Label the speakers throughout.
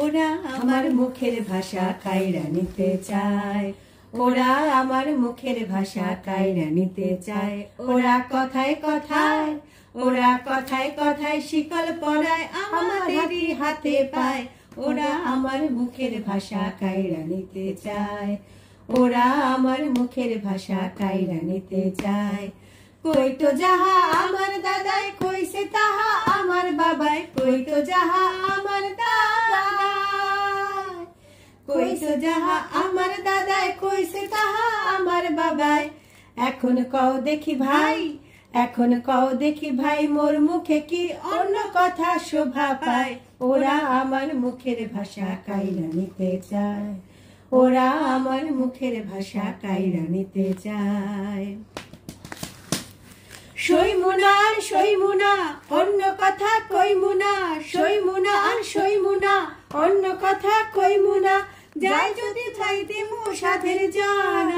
Speaker 1: ওরা আমার মুখের ভাষা কাইরা নিতে চায়, ওরা আমার মুখের ভাষা কাইরা নিতে চায়। ওরা কথায় কথায়, ওরা কথায় কথায় শিকল পরায় আমাদেরই হাতে পায়। ওরা আমার মুখের ভাষা কাইরা নিতে চায়, ওরা আমার মুখের ভাষা কাইরা নিতে চায়। কই তো যাহা আমার দাদাই কইছে তাহা আমার বাবাই, কই তো যাহা আমার দাদাই, কই তো যাহা আমার দাদাই কইছে তাহা আমার বাবাই। এখন কও দেখি ভাই, এখন কও দেখি ভাই, মোর মুখে কি অন্য কথা শোভা পায়। ওরা আমার মুখের ভাষা কাইরা নিতে চায়, ওরা আমার মুখের ভাষা কাইরা নিতে চায়। সইমুনা আর সইমুনা অন্য কথা কইমুনা, সইমুনা আর সইমুনা অন্য কথা কইমুনা। যাই যদি পাইতে মো সাধের জান,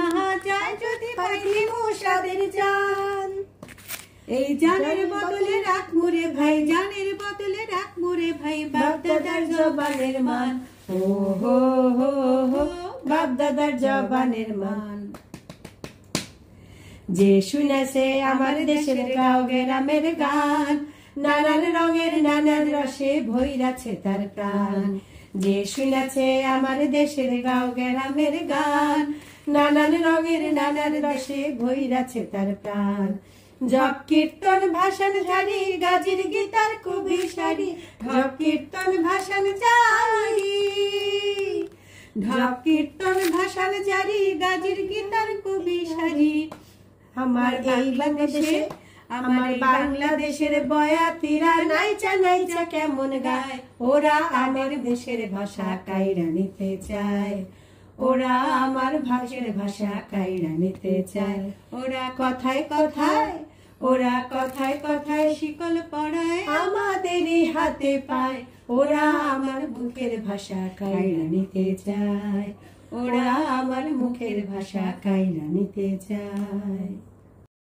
Speaker 1: যাই যদি পাইতে মো সাধের জান। এই জানের বদলে রাখ মুরে ভাই, জানের বদলে রাখ মুরে ভাই, বাপ দাদার জবানের মান। ও হো হো হো বাপ দাদার জবানের মান। যে শুনেছে আমার দেশের গাঁও গ্রামের গান, নানান রঙের নানান রসে ভইরাছে তার প্রাণ। যে শুনেছে আমার দেশের গাঁও গ্রামের গান, নানান রঙের নানান রসে ভইরাছে তার প্রাণ। জপ কীর্তন ভাষণ জারি, গাজির গীতার কবি সারি, ঢপ কীর্তন ভাষণ জারি, ঢপ কীর্তন ভাষণ জারি, গাজির গীতার কবি সারি। আমার এই বাংলাদেশে, আমার বাংলাদেশের বয়াতিরা নাইচা নাইচা কেমন গায়। ওরা আমার দেশের ভাষা কাইরা নিতে চায়, ওরা আমার ভাষার ভাষা কাইরা নিতে চায়। ওরা কথায় কথায়, ওরা কথায় কথায় শিকল পরায় আমাদেরই হাতে পায়। ওরা আমার মুখের ভাষা কাইরা নিতে চায়, ওরা আমার মুখের ভাষা কাইরা নিতে চায়।